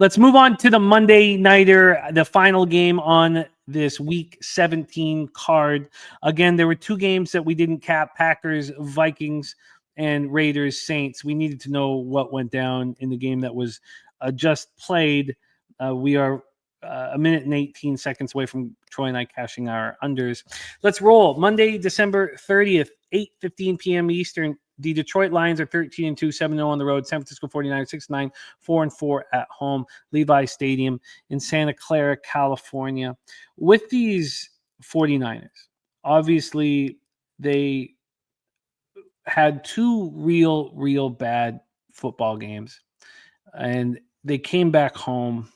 Let's move on to the Monday nighter, the final game on this week 17 card. Again, there were two games that we didn't cap: Packers, Vikings, and Raiders, Saints. We needed to know what went down in the game that was just played. We are a minute and 18 seconds away from Troy and I cashing our unders. Let's roll. Monday, December 30th, 8:15 p.m. Eastern. The Detroit Lions are 13-2, 7-0 on the road. San Francisco 49ers 6-9, 4-4 at home. Levi Stadium in Santa Clara, California. With these 49ers, obviously they had two real bad football games, and they came back home.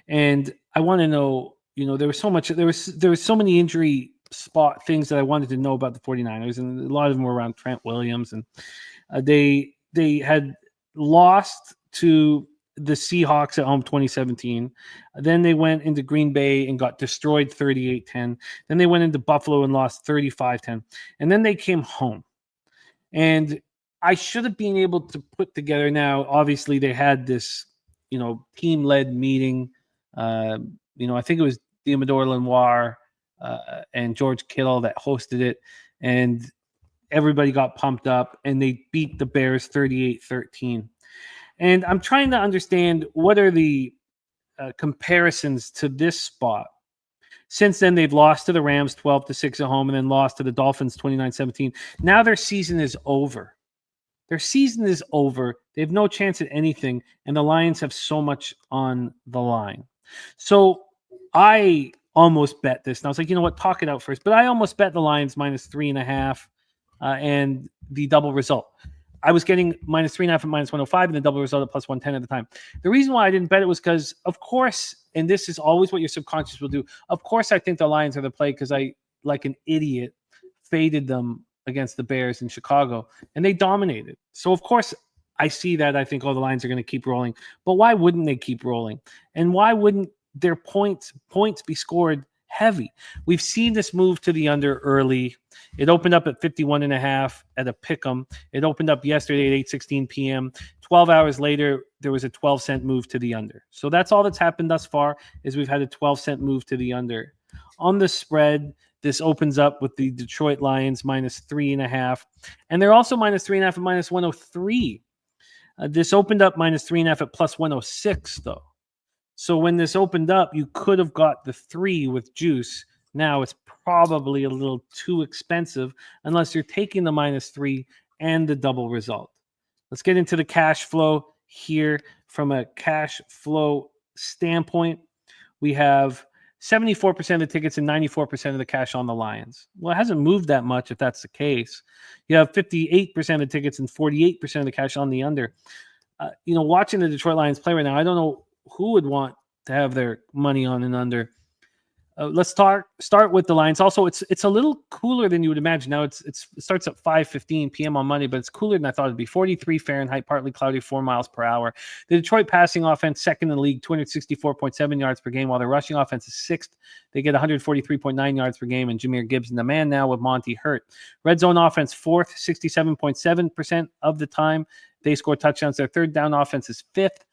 And I want to know, there was so many injury spot things that I wanted to know about the 49ers, and a lot of them were around Trent Williams, and they had lost to the Seahawks at home 2017. Then they went into Green Bay and got destroyed 38-10. Then they went into Buffalo and lost 35-10. And then they came home. And I should have been able to put together now, obviously they had this, team-led meeting. I think it was Diamador Lenoir and George Kittle that hosted it, and everybody got pumped up, and they beat the Bears 38-13. And I'm trying to understand what are the comparisons to this spot. Since then, they've lost to the Rams 12-6 at home, and then lost to the Dolphins 29-17. Now their season is over. They have no chance at anything, and the Lions have so much on the line. So I almost bet this. And I was like, you know what? Talk it out first. But I almost bet the Lions -3.5 and the double result. I was getting -3.5 at -105 and the double result at +110 at the time. The reason why I didn't bet it was because, of course, and this is always what your subconscious will do. Of course, I think the Lions are the play because I, like an idiot, faded them against the Bears in Chicago, and they dominated. So, of course, I see that. I think, the Lions are going to keep rolling. But why wouldn't they keep rolling? And why wouldn't their points be scored heavy? We've seen this move to the under early. It opened up at 51.5 at a pick'em. It opened up yesterday at 8:16 p.m. 12 hours later, there was a 12-cent move to the under. So that's all that's happened thus far, is we've had a 12-cent move to the under. On the spread, this opens up with the Detroit Lions -3.5. And they're also -3.5 at -103. This opened up -3.5 at +106, though. So when this opened up, you could have got the 3 with juice. Now it's probably a little too expensive unless you're taking the -3 and the double result. Let's get into the cash flow here. From a cash flow standpoint, we have 74% of the tickets and 94% of the cash on the Lions. Well, it hasn't moved that much if that's the case. You have 58% of the tickets and 48% of the cash on the under. Watching the Detroit Lions play right now, I don't know who would want to have their money on an under. Let's start with the Lions. Also, it's a little cooler than you would imagine. Now it starts at 5:15 p.m. on Monday, but it's cooler than I thought it'd be. 43 Fahrenheit, partly cloudy, 4 miles per hour. The Detroit passing offense, second in the league, 264.7 yards per game, while their rushing offense is sixth. They get 143.9 yards per game, and Jameer Gibbs, the man now with Monty hurt. Red zone offense, fourth, 67.7% of the time. They score touchdowns. Their third down offense is fifth.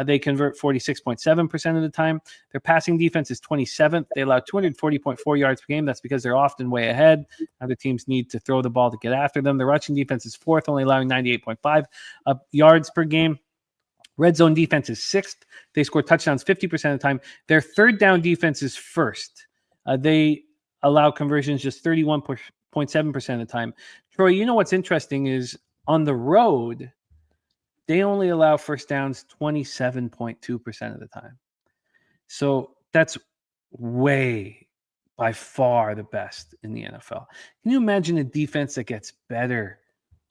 They convert 46.7% of the time. Their passing defense is 27th. They allow 240.4 yards per game. That's because they're often way ahead. Other teams need to throw the ball to get after them. The rushing defense is fourth, only allowing 98.5 yards per game. Red zone defense is sixth. They score touchdowns 50% of the time. Their third down defense is first. They allow conversions just 31.7% of the time. Troy, what's interesting is on the road, they only allow first downs 27.2% of the time. So that's way, by far, the best in the NFL. Can you imagine a defense that gets better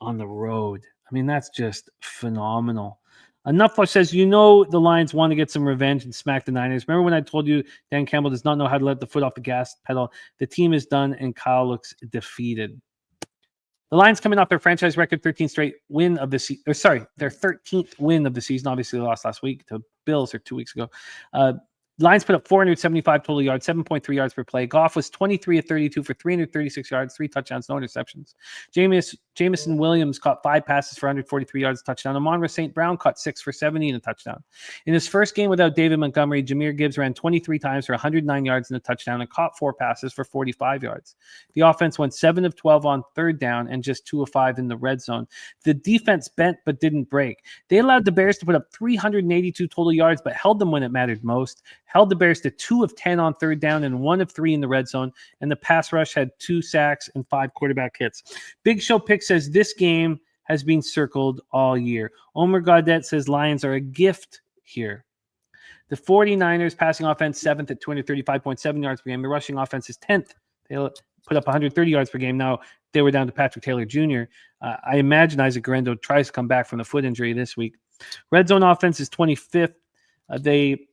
on the road? I mean, that's just phenomenal. Enough says, the Lions want to get some revenge and smack the Niners. Remember when I told you Dan Campbell does not know how to let the foot off the gas pedal? The team is done, and Kyle looks defeated. The Lions coming off their franchise record 13th straight win of the season. Their 13th win of the season. Obviously, they lost last week to Bills or 2 weeks ago. Lions put up 475 total yards, 7.3 yards per play. Goff was 23 of 32 for 336 yards, 3 touchdowns, no interceptions. Jameson Williams caught 5 passes for 143 yards, touchdown. Amon-Ra St. Brown caught 6 for 70 and a touchdown. In his first game without David Montgomery, Jahmyr Gibbs ran 23 times for 109 yards and a touchdown and caught 4 passes for 45 yards. The offense went 7 of 12 on third down and just 2 of 5 in the red zone. The defense bent but didn't break. They allowed the Bears to put up 382 total yards but held them when it mattered most. Held the Bears to 2 of 10 on third down and 1 of 3 in the red zone, and the pass rush had 2 sacks and 5 quarterback hits. Big Show Pick says this game has been circled all year. Omer Gaudet says Lions are a gift here. The 49ers passing offense 7th at 235.7 yards per game. The rushing offense is 10th. They put up 130 yards per game. Now they were down to Patrick Taylor Jr. I imagine Isaac Guerrero tries to come back from the foot injury this week. Red zone offense is 25th. They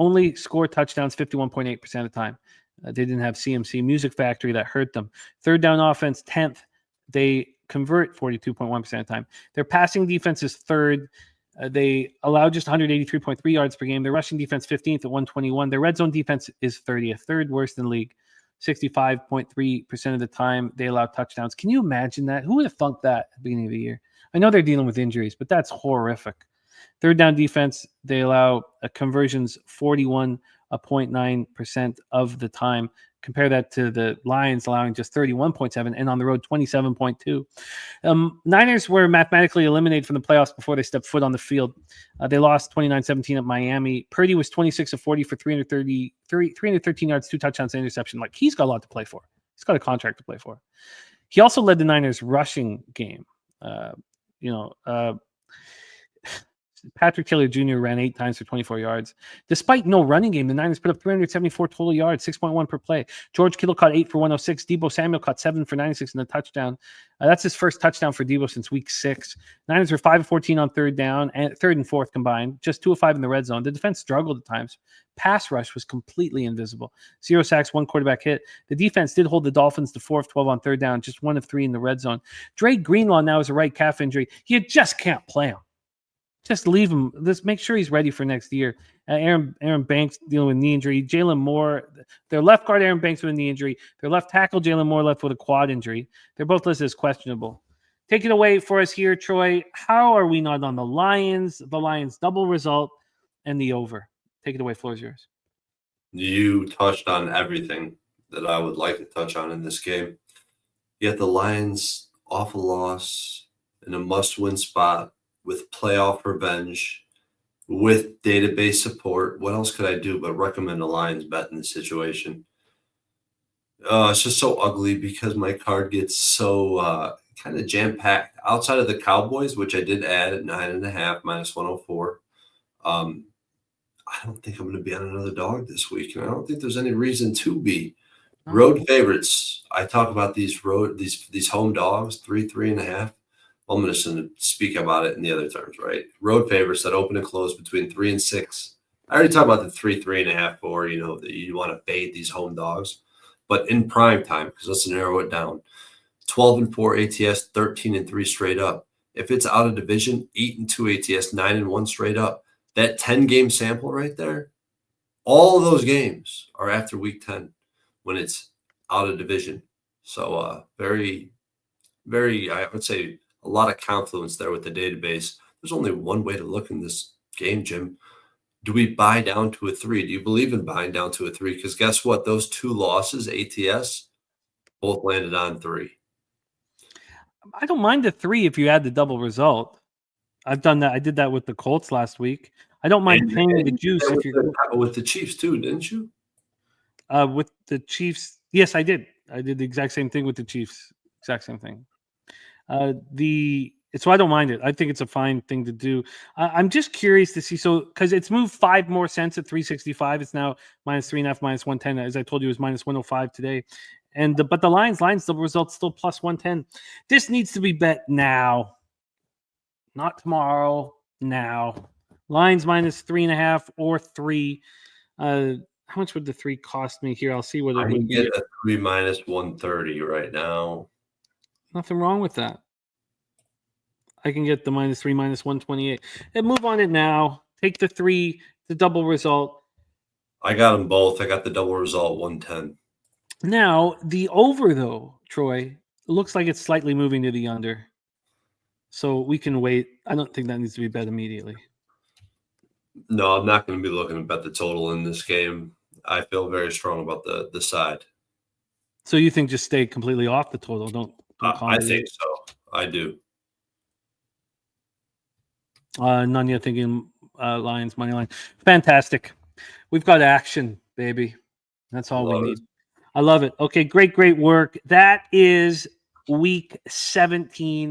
only score touchdowns 51.8% of the time. They didn't have CMC Music Factory that hurt them. Third down offense, 10th. They convert 42.1% of the time. Their passing defense is 3rd. They allow just 183.3 yards per game. Their rushing defense, 15th at 121. Their red zone defense is 30th, 3rd worst in the league. 65.3% of the time they allow touchdowns. Can you imagine that? Who would have thunk that at the beginning of the year? I know they're dealing with injuries, but that's horrific. Third down defense, they allow conversions 41.9% of the time. Compare that to the Lions allowing just 31.7 and on the road 27.2. Niners were mathematically eliminated from the playoffs before they stepped foot on the field. They lost 29-17 at Miami. Purdy was 26 of 40 for 313 yards, 2 touchdowns, and interception. Like, he's got a lot to play for. He's got a contract to play for. He also led the Niners rushing game. Patrick Taylor Jr. ran 8 times for 24 yards. Despite no running game, the Niners put up 374 total yards, 6.1 per play. George Kittle caught 8 for 106. Deebo Samuel caught 7 for 96 in a touchdown. That's his first touchdown for Deebo since week 6. Niners were 5 of 14 on third down, and 3rd and 4th combined, just 2 of 5 in the red zone. The defense struggled at times. Pass rush was completely invisible. 0 sacks, 1 quarterback hit. The defense did hold the Dolphins to 4 of 12 on third down, just 1 of 3 in the red zone. Dre Greenlaw now has a right calf injury. You just can't play him. Just leave him. Let's make sure he's ready for next year. Aaron Banks dealing with knee injury. Jalen Moore, their left guard Aaron Banks with a knee injury. Their left tackle Jalen Moore left with a quad injury. They're both listed as questionable. Take it away for us here, Troy. How are we not on the Lions? The Lions double result and the over. Take it away. Floor is yours. You touched on everything that I would like to touch on in this game. Yet the Lions off a loss in a must-win spot, with playoff revenge, with database support. What else could I do but recommend a Lions bet in this situation? It's just so ugly because my card gets so kind of jam-packed. Outside of the Cowboys, which I did add at 9.5, minus 104, I don't think I'm going to be on another dog this week, and I don't think there's any reason to be. Road favorites. I talk about these home dogs, 3.5. I'm just going to speak about it in the other terms, right? Road favorites that open and close between 3 and 6. I already talked about the 3.5, 4, that you want to bait these home dogs. But in prime time, because let's narrow it down, 12 and 4 ATS, 13 and 3 straight up. If it's out of division, 8 and 2 ATS, 9 and 1 straight up. That 10-game sample right there, all of those games are after week 10 when it's out of division. So very, very, I would say, a lot of confluence there with the database. There's only one way to look in this game, Jim. Do we buy down to a 3? Do you believe in buying down to a 3? Because guess what? Those 2 losses, ATS, both landed on 3. I don't mind the 3 if you add the double result. I've done that. I did that with the Colts last week. I don't mind paying the juice if you're with the Chiefs too, didn't you? With the Chiefs, yes, I did. I did the exact same thing with the Chiefs. Exact same thing. So I don't mind it. I think it's a fine thing to do. I'm just curious to see. So because it's moved 5 more cents at 365, it's now minus 3.5, minus 110. As I told you, it was minus 105 today. But the Lions double results still plus 110. This needs to be bet now, not tomorrow. Now, Lions minus 3.5 or 3. How much would the 3 cost me here? I'll see what it would get a 3 minus 130 right now. Nothing wrong with that. I can get the minus 3, minus 128. And move on it now. Take the 3, the double result. I got them both. I got the double result 110. Now, the over, though, Troy, looks like it's slightly moving to the under. So we can wait. I don't think that needs to be bet immediately. No, I'm not going to be looking to bet the total in this game. I feel very strong about the side. So you think just stay completely off the total? Don't I think convolute. so. I do. Nanya thinking Lions money line. Fantastic. We've got action, baby. That's all we Love it. need. I love it. Okay, great work. That is week 17